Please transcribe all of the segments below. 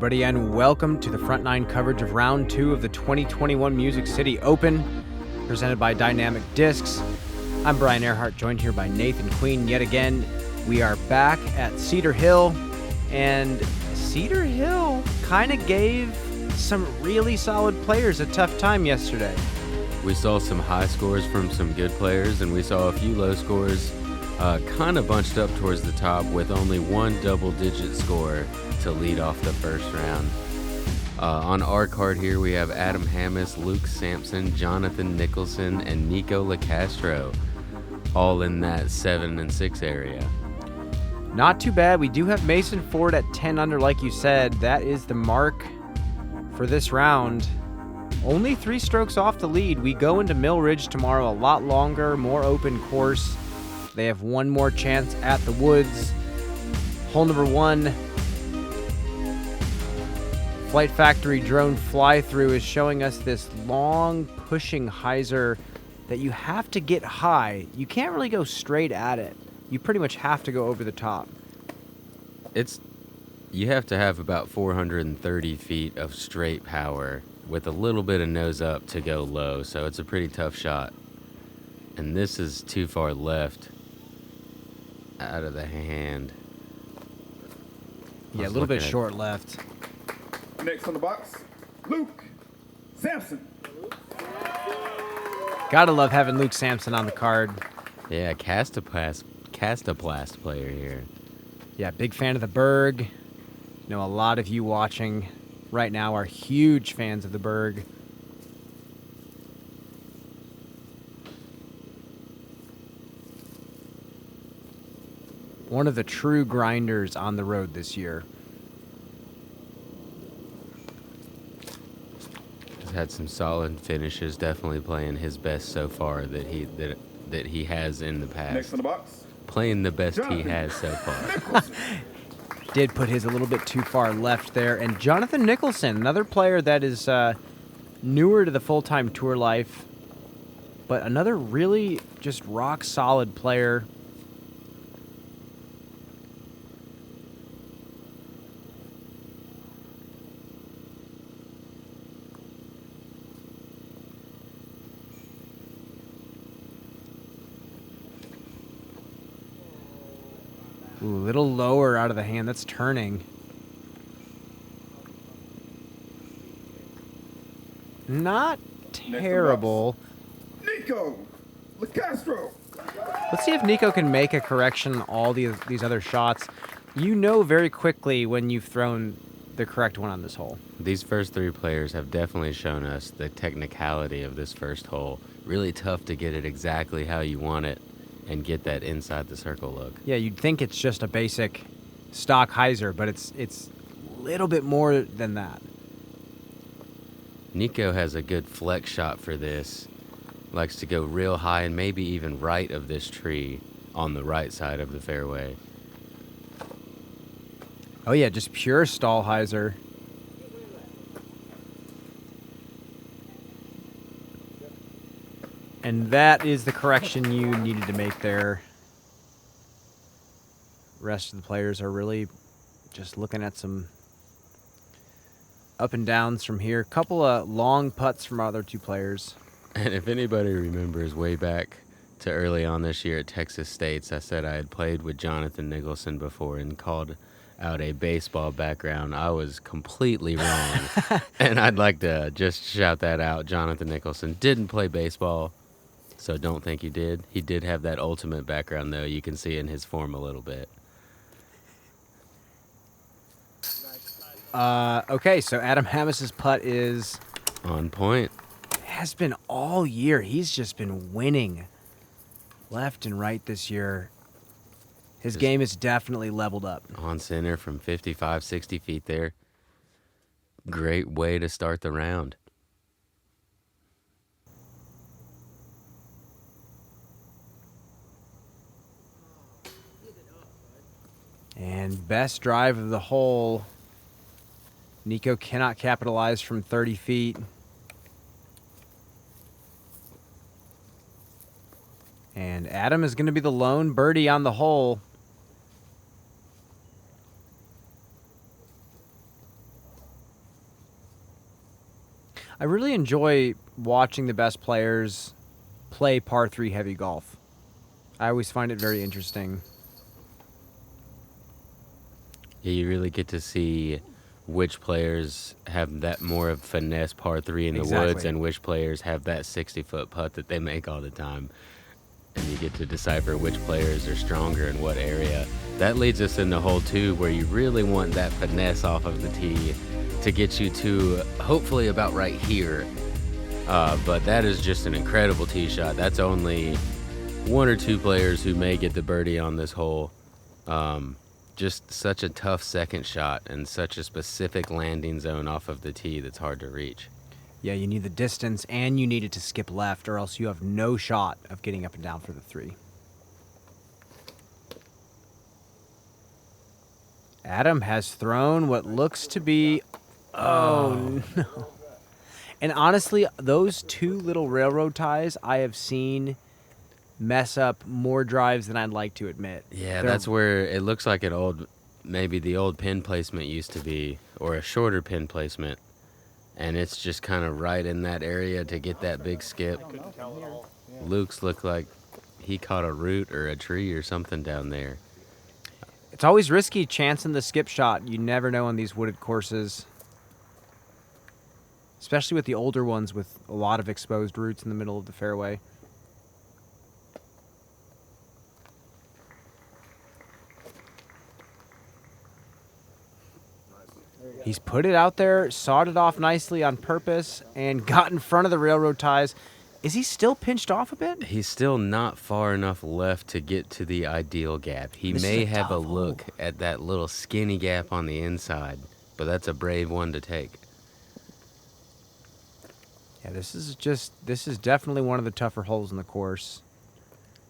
everybody, and welcome to the front nine coverage of round 2 of the 2021 Music City Open, presented by Dynamic Discs. I'm Brian Earhart, joined here by Nathan Queen. Yet again, we are back at Cedar Hill, and Cedar Hill kind of gave some really solid players a tough time yesterday. We saw some high scores from some good players, and we saw a few low scores kind of bunched up towards the top with only one double-digit score to lead off the first round. On our card here, we have Adam Hammis, Luke Samson, Jonathan Nicholson, and Nikko Locastro, all in that 7 and 6 area. Not too bad. We do have Mason Ford at 10 under, like you said. That is the mark for this round. Only 3 strokes off the lead. We go into Mill Ridge tomorrow, a lot longer, more open course. They have one more chance at the Woods. Hole number 1. Flight Factory drone fly-through is showing us this long pushing hyzer that you have to get high. You can't really go straight at it. You pretty much have to go over the top. You have to have about 430 feet of straight power with a little bit of nose up to go low, so it's a pretty tough shot. And this is too far left out of the hand. Yeah, a little bit short left. Next on the box, Luke Samson. Gotta love having Luke Samson on the card. Yeah, Castoplast player here. Yeah, big fan of the Berg. Know a lot of you watching right now are huge fans of the Berg. One of the true grinders on the road this year. He's had some solid finishes, definitely playing his best so far that he has in the past. Next on the box, playing the best he has so far. Did put his a little bit too far left there. And Jonathan Nicholson, another player that is newer to the full-time tour life, but another really just rock-solid player. Ooh, a little lower out of the hand. That's turning. Not terrible. Nikko Locastro. Let's see if Nikko can make a correction on all these other shots. You know very quickly when you've thrown the correct one on this hole. These first 3 players have definitely shown us the technicality of this first hole. Really tough to get it exactly how you want it and get that inside the circle look. Yeah, you'd think it's just a basic stock hyzer, but it's a little bit more than that. Nikko has a good flex shot for this. Likes to go real high and maybe even right of this tree on the right side of the fairway. Oh yeah, just pure stall hyzer. And that is the correction you needed to make there. Rest of the players are really just looking at some up and downs from here. Couple of long putts from our other 2 players. And if anybody remembers way back to early on this year at Texas State's, I said I had played with Jonathan Nicholson before and called out a baseball background. I was completely wrong. And I'd like to just shout that out. Jonathan Nicholson didn't play baseball, so don't think he did. He did have that ultimate background, though. You can see in his form a little bit. Okay, so Adam Hammis's putt is On point. has been all year. He's just been winning left and right this year. His game is definitely leveled up. On center from 55, 60 feet there. Great way to start the round. And best drive of the hole. Nikko cannot capitalize from 30 feet. And Adam is going to be the lone birdie on the hole. I really enjoy watching the best players play par 3 heavy golf. I always find it very interesting. Yeah, you really get to see which players have that more of finesse par 3 in the woods and which players have that 60-foot putt that they make all the time. And you get to decipher which players are stronger in what area. That leads us into hole 2, where you really want that finesse off of the tee to get you to hopefully about right here. But that is just an incredible tee shot. That's only 1 or 2 players who may get the birdie on this hole. Just such a tough second shot and such a specific landing zone off of the tee that's hard to reach. Yeah, you need the distance and you need it to skip left, or else you have no shot of getting up and down for the 3. Adam has thrown what looks to be... Oh, no. And honestly, those 2 little railroad ties I have seen mess up more drives than I'd like to admit. Yeah, that's where it looks like maybe the old pin placement used to be, or a shorter pin placement. And it's just kind of right in that area to get that big skip. Luke's looked like he caught a root or a tree or something down there. It's always risky chancing the skip shot. You never know on these wooded courses. Especially with the older ones with a lot of exposed roots in the middle of the fairway. He's put it out there, sawed it off nicely on purpose, and got in front of the railroad ties. Is he still pinched off a bit? He's still not far enough left to get to the ideal gap. He may have a look at that little skinny gap on the inside, but that's a brave one to take. Yeah, this is definitely one of the tougher holes in the course.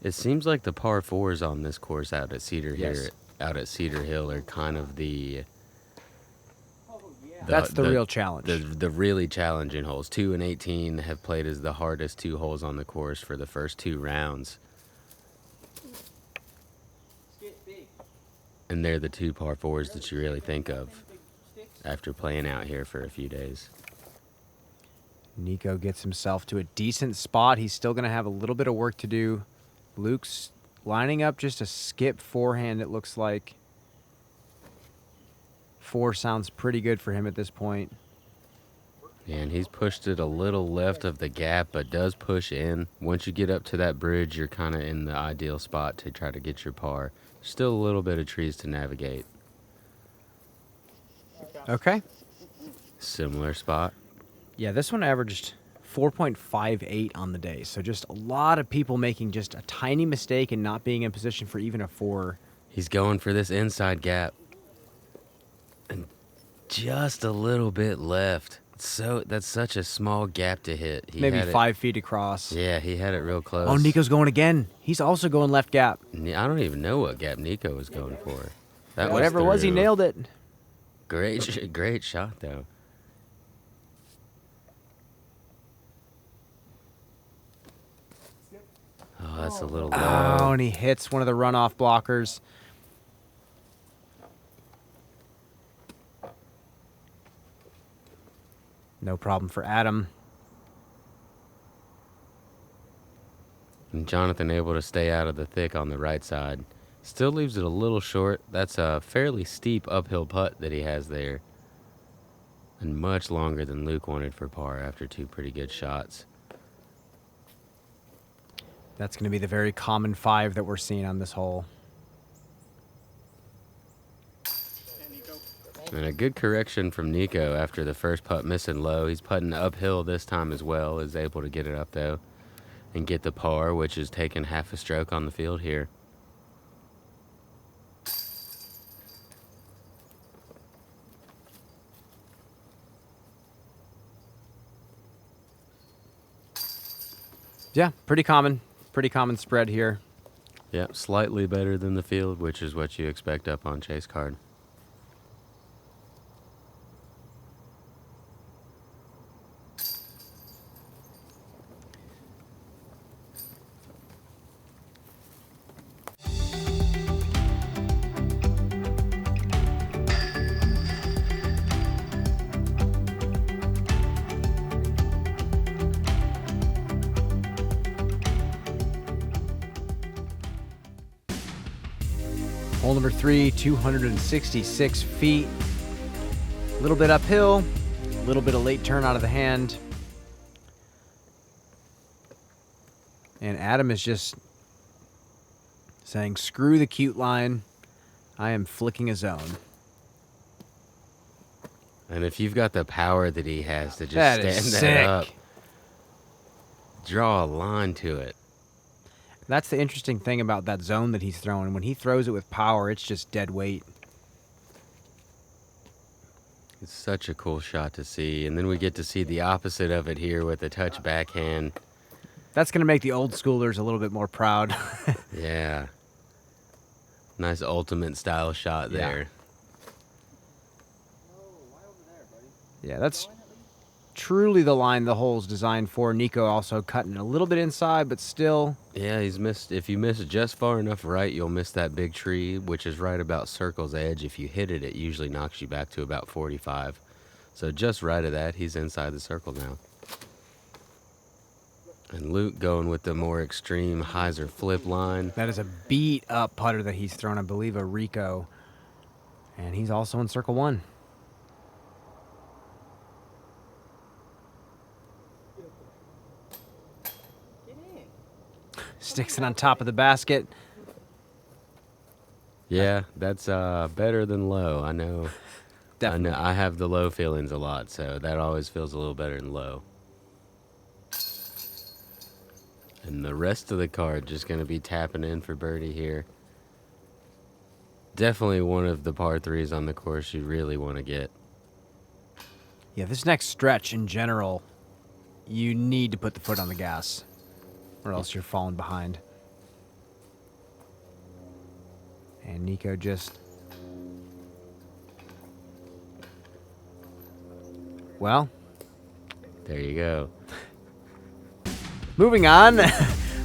It seems like the par 4s on this course out at Cedar Hill are kind of that's the real challenge. The really challenging holes. 2 and 18 have played as the hardest 2 holes on the course for the first 2 rounds. And they're the 2 par 4s that you really think of after playing out here for a few days. Nikko gets himself to a decent spot. He's still going to have a little bit of work to do. Luke's lining up just a skip forehand, it looks like. 4 sounds pretty good for him at this point. And he's pushed it a little left of the gap, but does push in. Once you get up to that bridge, you're kind of in the ideal spot to try to get your par. Still a little bit of trees to navigate. Okay. Similar spot. Yeah, this one averaged 4.58 on the day. So just a lot of people making just a tiny mistake and not being in position for even a 4. He's going for this inside gap. And just a little bit left. So that's such a small gap to hit. Maybe 5 feet across. Yeah, he had it real close. Oh, Nikko's going again. He's also going left gap. I don't even know what gap Nikko was going for. Whatever it was, he nailed it. Great shot, though. Oh, that's a little low. Oh, and he hits one of the runoff blockers. No problem for Adam. And Jonathan able to stay out of the thick on the right side. Still leaves it a little short. That's a fairly steep uphill putt that he has there. And much longer than Luke wanted for par after 2 pretty good shots. That's going to be the very common 5 that we're seeing on this hole. And a good correction from Nikko after the first putt missing low. He's putting uphill this time as well. Is able to get it up, though, and get the par, which is taking half a stroke on the field here. Yeah, pretty common spread here. Yeah, slightly better than the field, which is what you expect up on Chase Card. Hole number 3, 266 feet. A little bit uphill, a little bit of late turn out of the hand. And Adam is just saying, screw the cute line. I am flicking a zone. And if you've got the power that he has to just That is stand sick. that up, draw a line to it. That's the interesting thing about that zone that he's throwing. When he throws it with power, it's just dead weight. It's such a cool shot to see. And then we get to see the opposite of it here with a touch backhand. That's going to make the old schoolers a little bit more proud. Yeah. Nice ultimate style shot there. Yeah, that's truly the line the hole's designed for. Nikko also cutting a little bit inside, but still. Yeah, he's missed. If you miss it just far enough right, you'll miss that big tree, which is right about circle's edge. If you hit it, it usually knocks you back to about 45. So just right of that, he's inside the circle now. And Luke going with the more extreme hyzer flip line. That is a beat up putter that he's thrown, I believe, a Rico. And he's also in circle 1. Sticks it on top of the basket. Yeah, that's better than low. I know. Definitely. I have the low feelings a lot, so that always feels a little better than low. And the rest of the card just going to be tapping in for birdie here. Definitely one of the par 3s on the course you really want to get. Yeah, this next stretch in general, you need to put the foot on the gas, or else you're falling behind. And Nikko just... Well, There you go. moving on.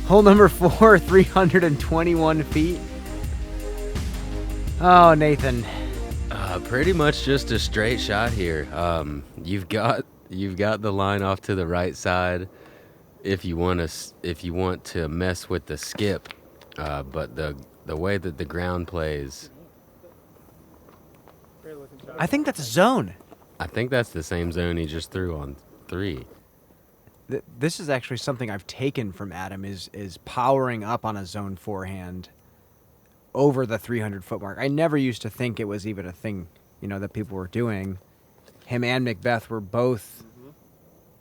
Hole number 4, 321 feet. Oh, Nathan. Pretty much just a straight shot here. You've got the line off to the right side if you want to mess with the skip, but the way that the ground plays, I think that's a zone. I think that's the same zone he just threw on 3. This is actually something I've taken from Adam is powering up on a zone forehand over the 300-foot mark. I never used to think it was even a thing, that people were doing. Him and Macbeth were both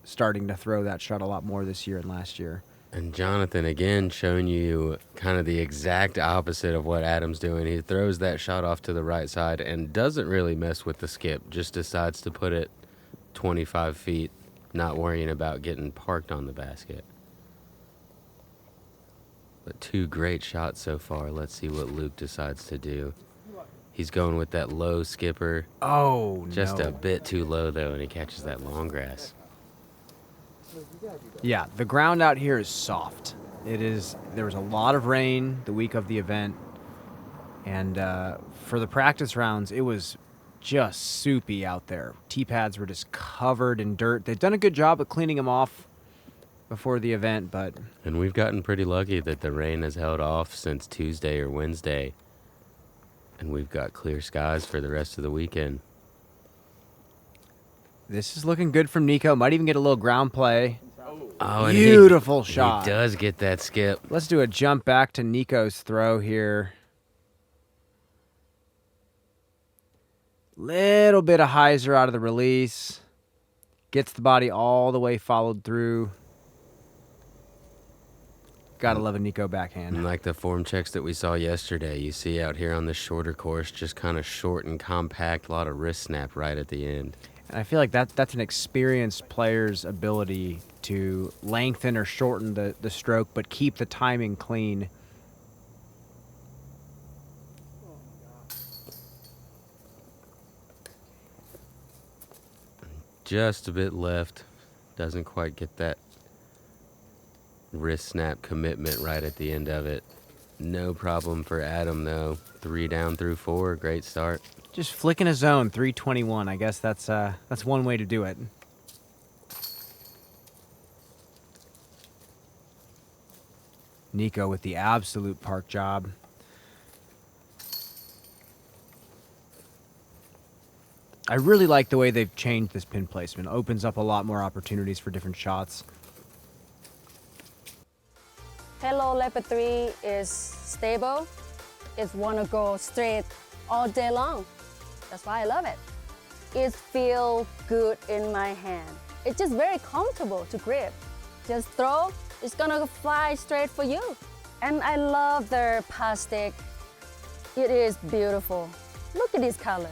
starting to throw that shot a lot more this year and last year. And Jonathan, again, showing you kind of the exact opposite of what Adam's doing. He throws that shot off to the right side and doesn't really mess with the skip, just decides to put it 25 feet, not worrying about getting parked on the basket. But 2 great shots so far. Let's see what Luke decides to do. He's going with that low skipper. Oh, Just no. a bit too low, though, and he catches that long grass. Yeah, the ground out here is soft. There was a lot of rain the week of the event, and for the practice rounds, it was just soupy out there. Tee pads were just covered in dirt. They've done a good job of cleaning them off before the event, but... And we've gotten pretty lucky that the rain has held off since Tuesday or Wednesday, and we've got clear skies for the rest of the weekend. This is looking good from Nikko. Might even get a little ground play. Oh, and Beautiful shot. He does get that skip. Let's do a jump back to Nikko's throw here. Little bit of hyzer out of the release. Gets the body all the way followed through. Gotta love a Nikko backhand. And like the form checks that we saw yesterday, you see out here on this shorter course, just kind of short and compact, a lot of wrist snap right at the end. And I feel like that's an experienced player's ability to lengthen or shorten the stroke, but keep the timing clean. Just a bit left. Doesn't quite get that wrist snap commitment right at the end of it. No problem for Adam, though. 3 down through 4. Great start. Just flicking a zone, 321. I guess that's one way to do it. Nikko with the absolute park job. I really like the way they've changed this pin placement. It opens up a lot more opportunities for different shots. Hello Leopard 3 is stable. It's wanna go straight all day long. That's why I love it. It feels good in my hand. It's just very comfortable to grip. Just throw, it's gonna fly straight for you. And I love their plastic. It is beautiful. Look at this color.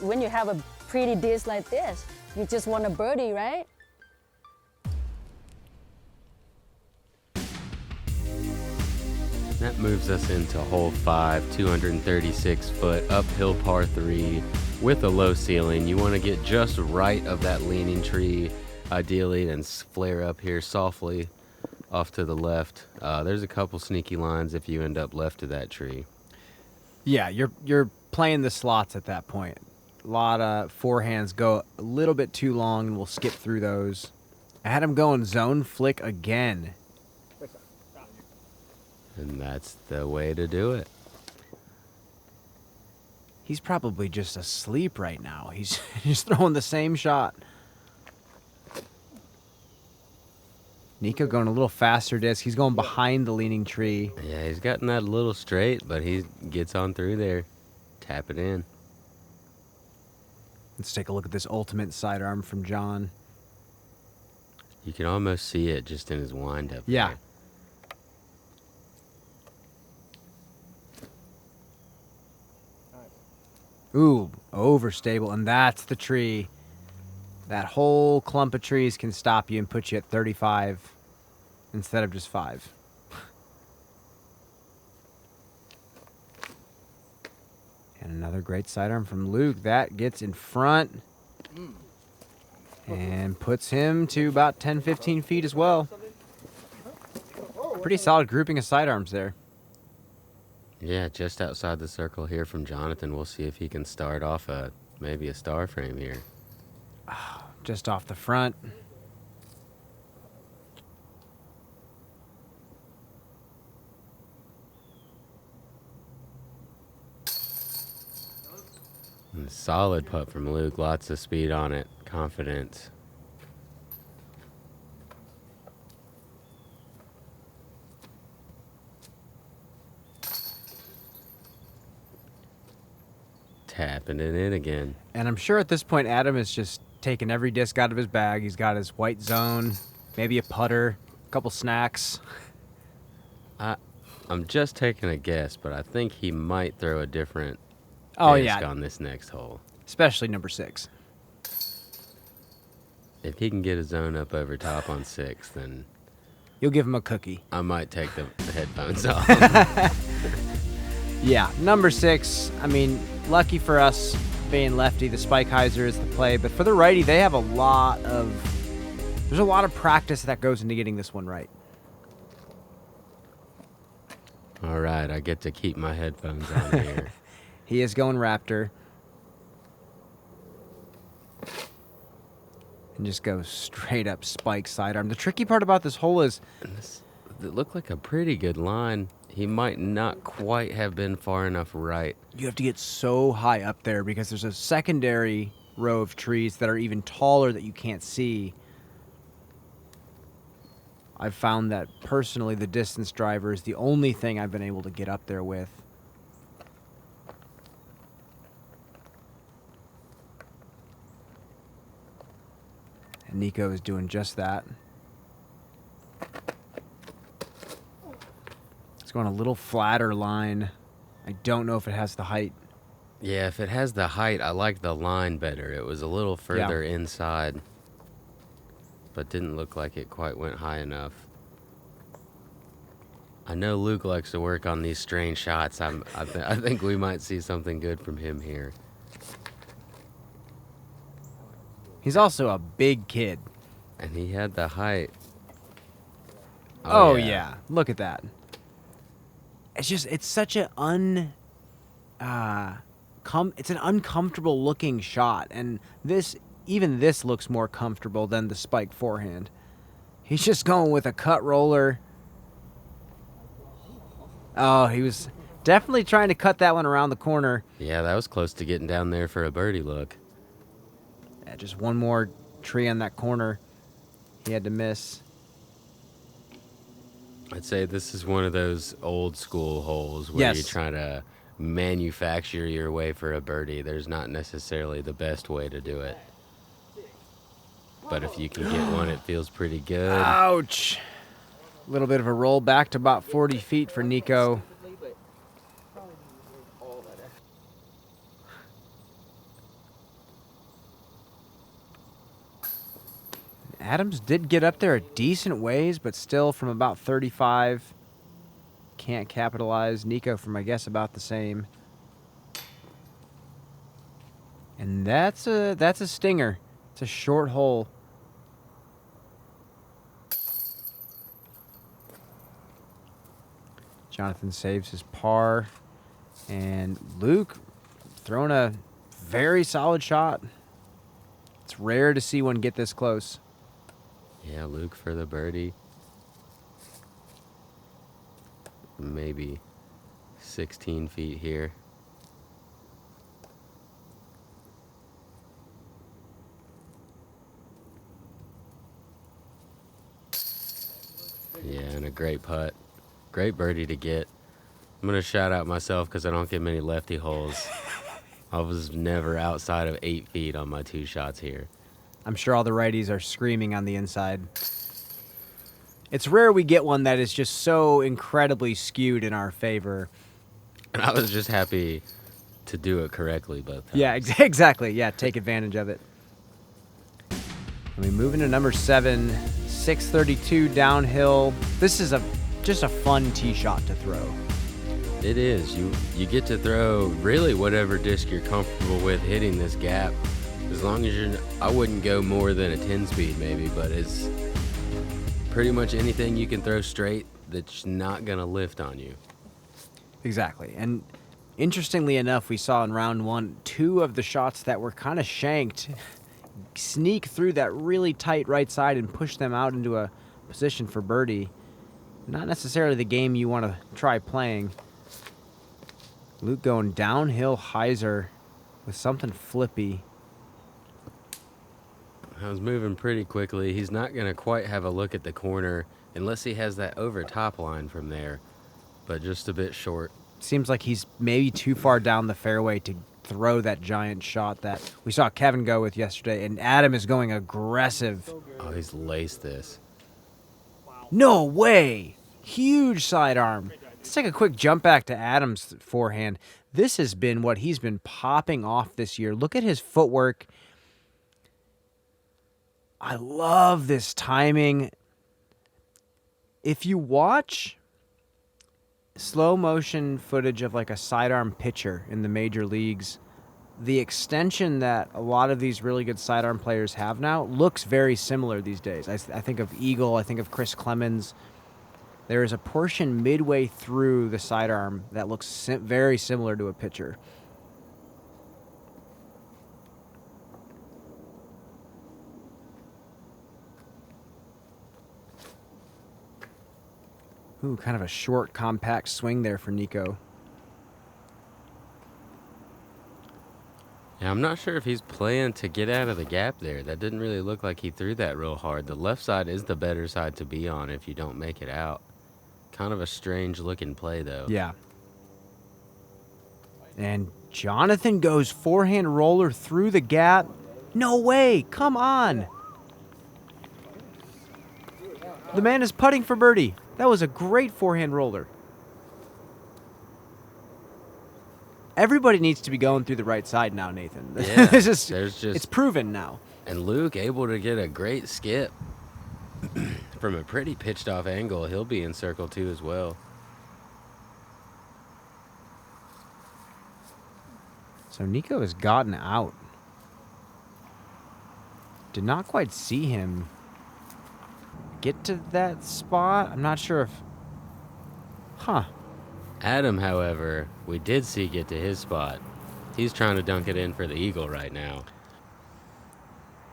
When you have a pretty disc like this, you just want a birdie, right? That moves us into hole 5, 236-foot uphill par 3 with a low ceiling. You want to get just right of that leaning tree, ideally, and flare up here softly off to the left. There's a couple sneaky lines if you end up left of that tree. Yeah, you're playing the slots at that point. A lot of forehands go a little bit too long, and we'll skip through those. I had him going zone flick again. And that's the way to do it. He's probably just asleep right now. He's just throwing the same shot. Nikko going a little faster disc. He's going behind the leaning tree. Yeah, he's gotten that a little straight, but he gets on through there. Tap it in. Let's take a look at this ultimate sidearm from John. You can almost see it just in his windup. Yeah. There. Ooh, overstable, and that's the tree. That whole clump of trees can stop you and put you at 35 instead of just 5. And another great sidearm from Luke. That gets in front and puts him to about 10, 15 feet as well. Pretty solid grouping of sidearms there. Yeah, just outside the circle here from Jonathan. We'll see if he can start off maybe a star frame here. Just off the front. And a solid putt from Luke. Lots of speed on it. Confidence. Tapping it in again. And I'm sure at this point, Adam is just taking every disc out of his bag. He's got his white zone, maybe a putter, a couple snacks. I'm just taking a guess, but I think he might throw a different disc on this next hole. Especially number 6. If he can get a zone up over top on 6, then You'll give him a cookie. I might take the headphones off. Yeah, number 6. I mean, lucky for us being lefty, the spike hyzer is the play. But for the righty, they have there's a lot of practice that goes into getting this one right. All right, I get to keep my headphones on here. He is going Raptor. And just goes straight up spike sidearm. The tricky part about this hole is... It looked like a pretty good line. He might not quite have been far enough right. You have to get so high up there because there's a secondary row of trees that are even taller that you can't see. I've found that personally the distance driver is the only thing I've been able to get up there with. And Nikko is doing just that. It's going a little flatter line. I don't know if it has the height. Yeah, if it has the height, I like the line better. It was a little further inside, but didn't look like it quite went high enough. I know Luke likes to work on these strange shots. I think we might see something good from him here. He's also a big kid. And he had the height. Oh yeah. Look at that. It's such an it's an uncomfortable looking shot, and even this looks more comfortable than the spike forehand. He's just going with a cut roller. Oh, he was definitely trying to cut that one around the corner. Yeah, that was close to getting down there for a birdie look. Yeah, just one more tree on that corner he had to miss. I'd say this is one of those old school holes where Yes. you're trying to manufacture your way for a birdie. There's not necessarily the best way to do it. But if you can get one, it feels pretty good. Ouch. A little bit of a roll back to about 40 feet for Nikko. Adams did get up there a decent ways, but still from about 35. Can't capitalize. Nikko from, I guess, about the same. And that's a stinger. It's a short hole. Jonathan saves his par. And Luke throwing a very solid shot. It's rare to see one get this close. Yeah, Luke for the birdie. Maybe 16 feet here. Yeah, and a great putt. Great birdie to get. I'm going to shout out myself because I don't get many lefty holes. I was never outside of 8 feet on my 2 shots here. I'm sure all the righties are screaming on the inside. It's rare we get one that is just so incredibly skewed in our favor. And I was just happy to do it correctly both times. Yeah, exactly. Yeah, take advantage of it. And we move into number 7, 632 downhill. This is just a fun tee shot to throw. It is. You get to throw really whatever disc you're comfortable with hitting this gap. As long as I wouldn't go more than a 10 speed maybe, but it's pretty much anything you can throw straight that's not going to lift on you. Exactly. And interestingly enough, we saw in round 1, 2 of the shots that were kind of shanked sneak through that really tight right side and push them out into a position for birdie. Not necessarily the game you want to try playing. Luke going downhill hyzer with something flippy. I was moving pretty quickly. He's not going to quite have a look at the corner unless he has that over top line from there, but just a bit short. Seems like he's maybe too far down the fairway to throw that giant shot that we saw Kevin go with yesterday, and Adam is going aggressive. Oh, he's laced this. No way! Huge sidearm. Let's take a quick jump back to Adam's forehand. This has been what he's been popping off this year. Look at his footwork. I love this timing. If you watch slow motion footage of like a sidearm pitcher in the major leagues, the extension that a lot of these really good sidearm players have now looks very similar these days. I think of Eagle, I think of Chris Clemens. There is a portion midway through the sidearm that looks very similar to a pitcher. Ooh, kind of a short, compact swing there for Nikko. Yeah, I'm not sure if he's playing to get out of the gap there. That didn't really look like he threw that real hard. The left side is the better side to be on if you don't make it out. Kind of a strange looking play, though. Yeah. And Jonathan goes forehand roller through the gap. No way. Come on. The man is putting for birdie. That was a great forehand roller. Everybody needs to be going through the right side now, Nathan. Yeah, it's proven now. And Luke able to get a great skip from a pretty pitched off angle. He'll be in circle 2 as well. So Nikko has gotten out. Did not quite see him get to that spot. I'm not sure if... Huh. Adam, however, we did see get to his spot. He's trying to dunk it in for the eagle right now.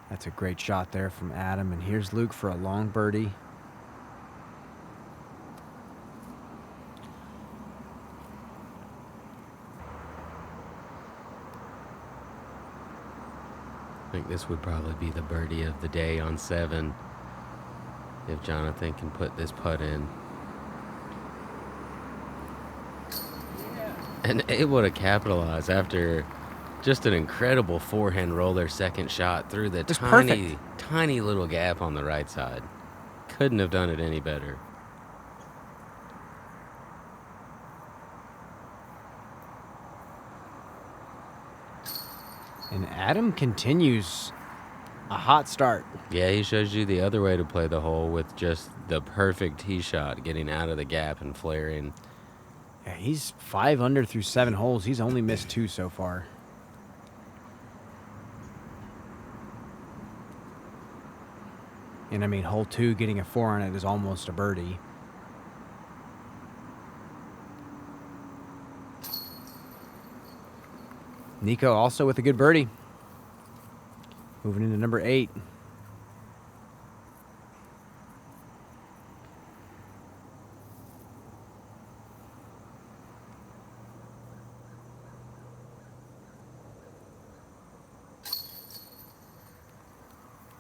That's a great shot there from Adam. And here's Luke for a long birdie. I like this would probably be the birdie of the day on 7 if Jonathan can put this putt in. And able to capitalize after just an incredible forehand roller second shot through the tiny little gap on the right side. Couldn't have done it any better. And Adam continues a hot start. Yeah, he shows you the other way to play the hole with just the perfect tee shot, getting out of the gap and flaring. Yeah, he's 5 under through 7 holes. He's only missed 2 so far. And I mean, hole 2, getting a 4 on it is almost a birdie. Nikko also with a good birdie. Moving into number 8.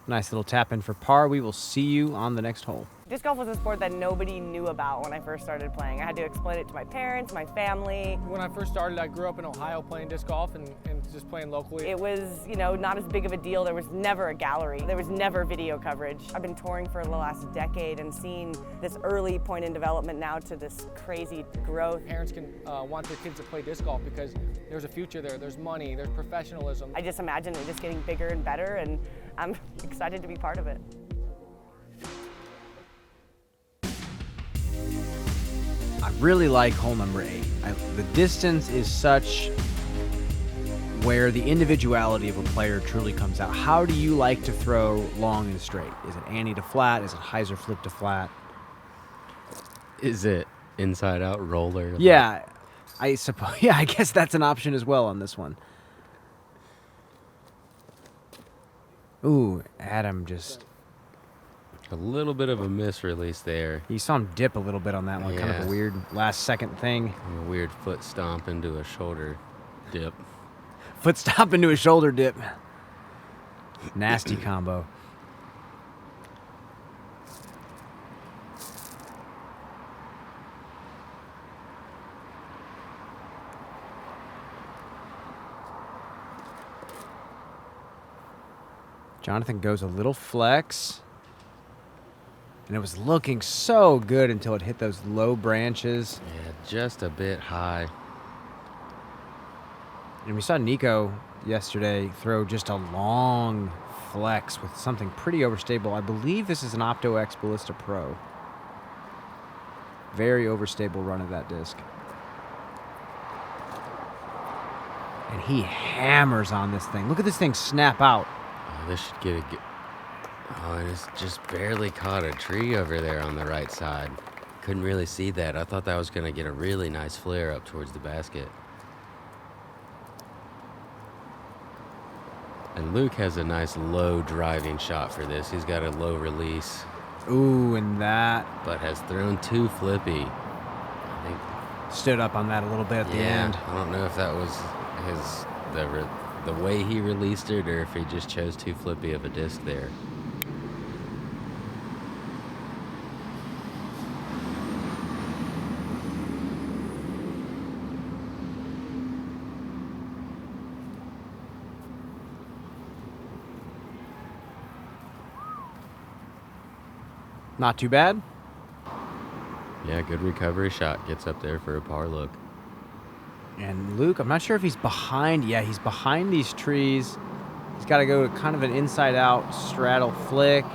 Nice little tap in for par. We will see you on the next hole. Disc golf was a sport that nobody knew about when I first started playing. I had to explain it to my parents, my family. When I first started, I grew up in Ohio playing disc golf and just playing locally. It was, you know, not as big of a deal. There was never a gallery. There was never video coverage. I've been touring for the last decade and seeing this early point in development now to this crazy growth. Parents can want their kids to play disc golf because there's a future there, there's money, there's professionalism. I just imagine it just getting bigger and better, and I'm excited to be part of it. I really like hole number 8. The distance is such where the individuality of a player truly comes out. How do you like to throw long and straight? Is it Annie to flat? Is it hyzer flip to flat? Is it inside out roller? Yeah, I suppose. Yeah, I guess that's an option as well on this one. Ooh, Adam just... A little bit of a misrelease there. You saw him dip a little bit on that one. Kind of Yeah. a weird last-second thing. A weird foot stomp into a shoulder dip. Foot stomp into a shoulder dip. Nasty combo. Jonathan goes a little flex. And it was looking so good until it hit those low branches. Yeah, just a bit high. And we saw Nikko yesterday throw just a long flex with something pretty overstable. I believe this is an Opto X Ballista Pro. Very overstable run of that disc. And he hammers on this thing. Look at this thing snap out. Oh, this should get a good... Oh, and it's just barely caught a tree over there on the right side. Couldn't really see that. I thought that was going to get a really nice flare up towards the basket. And Luke has a nice low driving shot for this. He's got a low release. Ooh, and that But has thrown too flippy. I think, stood up on that a little bit at the end. I don't know if that was the way he released it or if he just chose too flippy of a disc there. Not too bad. Yeah, good recovery shot. Gets up there for a par look. And Luke, I'm not sure if he's behind. Yeah, he's behind these trees. He's got to go kind of an inside-out straddle flick.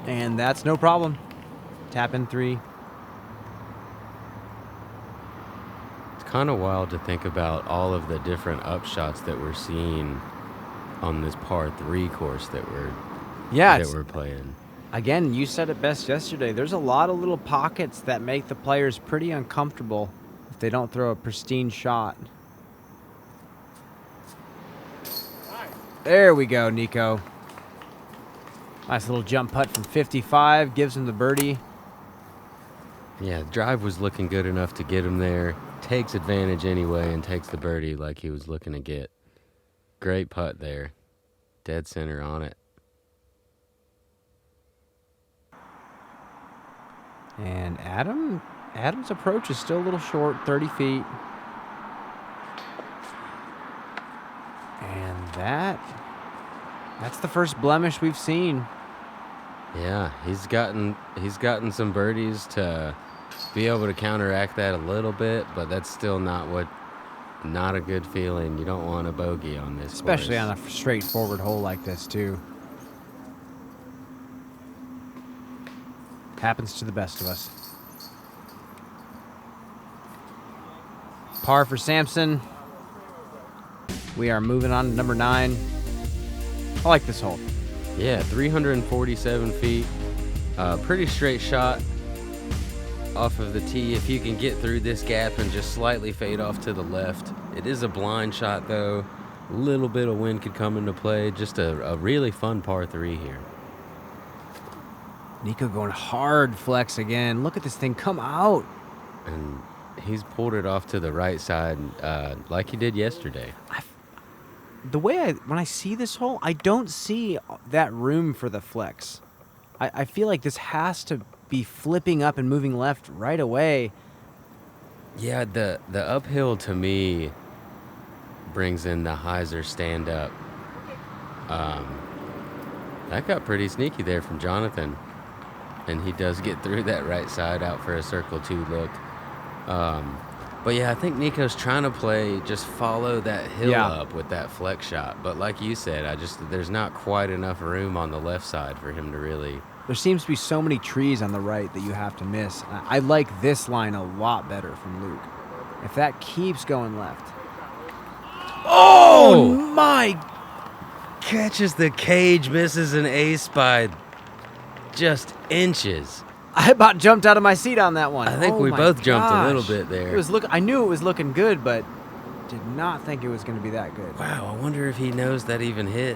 And that's no problem. Tap in 3. It's kind of wild to think about all of the different upshots that we're seeing on this par 3 course that we're playing. Again, you said it best yesterday. There's a lot of little pockets that make the players pretty uncomfortable if they don't throw a pristine shot. There we go, Nikko. Nice little jump putt from 55. Gives him the birdie. Yeah, the drive was looking good enough to get him there. Takes advantage anyway and takes the birdie like he was looking to get. Great putt there. dead center on it. And Adam's approach is still a little short, 30 feet. And that's the first blemish we've seen. Yeah, he's gotten some birdies to be able to counteract that a little bit, but that's still not a good feeling. You don't want a bogey on this, Especially course. on a straightforward hole like this, too. Happens to the best of us. Par for Samson. We are moving on to number 9. I like this hole. Yeah, 347 feet. Pretty straight shot off of the tee. If you can get through this gap and just slightly fade off to the left. It is a blind shot, though. A little bit of wind could come into play. Just a really fun par 3 here. Nikko going hard flex again. Look at this thing come out. And he's pulled it off to the right side like he did yesterday. When I see this hole, I don't see that room for the flex. I feel like this has to be flipping up and moving left right away. Yeah, the uphill to me brings in the hyzer stand up. That got pretty sneaky there from Jonathan. And he does get through that right side out for a circle 2 look. But yeah, I think Nikko's trying to play, just follow that hill up with that flex shot. But like you said, there's not quite enough room on the left side for him to really. There seems to be so many trees on the right that you have to miss. I like this line a lot better from Luke. If that keeps going left. Oh my! Catches the cage, misses an ace by just inches. I about jumped out of my seat on that one. I think we both jumped a little bit there. I knew it was looking good, but did not think it was going to be that good. Wow, I wonder if he knows that even hit.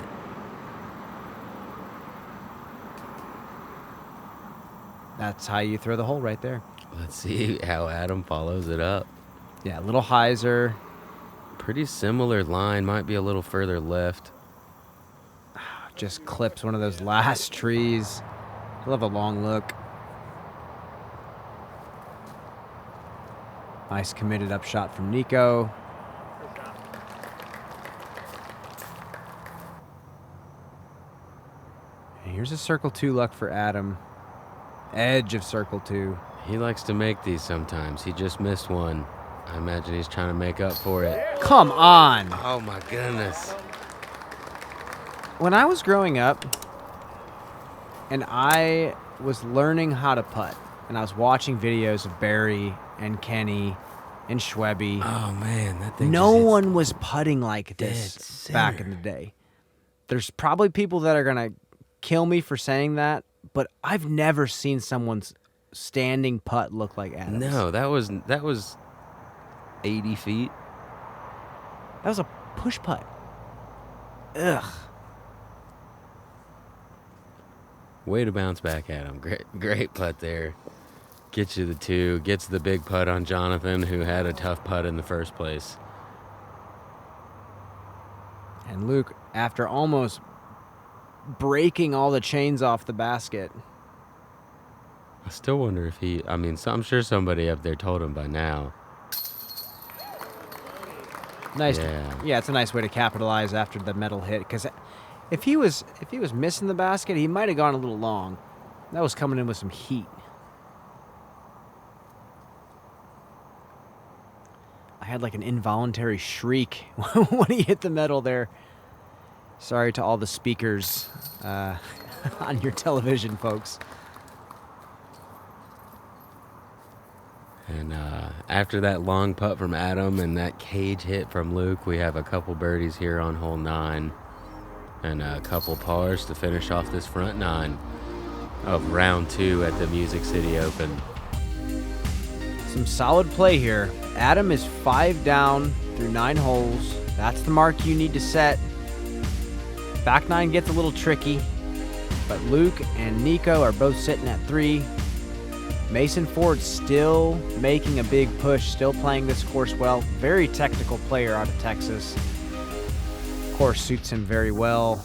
That's how you throw the hole right there. Let's see how Adam follows it up. Yeah, a little hyzer. Pretty similar line, might be a little further left. Just clips one of those last trees. He'll have a long look. Nice committed up shot from Nikko. And here's a circle 2 luck for Adam. Edge of circle 2. He likes to make these sometimes. He just missed one. I imagine he's trying to make up for it. Come on! Oh my goodness. When I was growing up and I was learning how to putt, and I was watching videos of Barry and Kenny and Schwebby. Oh man, that thing. No one was putting like this back in the day. There's probably people that are gonna kill me for saying that, but I've never seen someone's standing putt look like Adam's. No, that was 80 feet. That was a push putt. Ugh. Way to bounce back, Adam. Great putt there. Gets you the 2. Gets the big putt on Jonathan, who had a tough putt in the first place. And Luke, after almost breaking all the chains off the basket. I still wonder if I'm sure somebody up there told him by now. Nice. Yeah. Yeah, it's a nice way to capitalize after the metal hit, because if he was missing the basket, he might have gone a little long. That was coming in with some heat. I had like an involuntary shriek when he hit the metal there. Sorry to all the speakers on your television, folks. And after that long putt from Adam and that cage hit from Luke, we have a couple birdies here on hole 9 and a couple pars to finish off this front 9 of round 2 at the Music City Open. Some solid play here. Adam is 5 down through 9 holes. That's the mark you need to set. Back 9 gets a little tricky, but Luke and Nikko are both sitting at 3. Mason Ford still making a big push, still playing this course well. Very technical player out of Texas. Course suits him very well.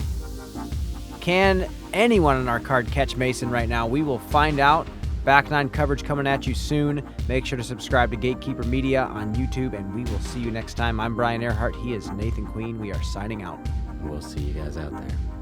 Can anyone on our card catch Mason right now? We will find out. Back nine coverage coming at you soon. Make sure to subscribe to Gatekeeper Media on YouTube, and we will see you next time. I'm Brian Earhart. He is Nathan Queen. We are signing out. We'll see you guys out there.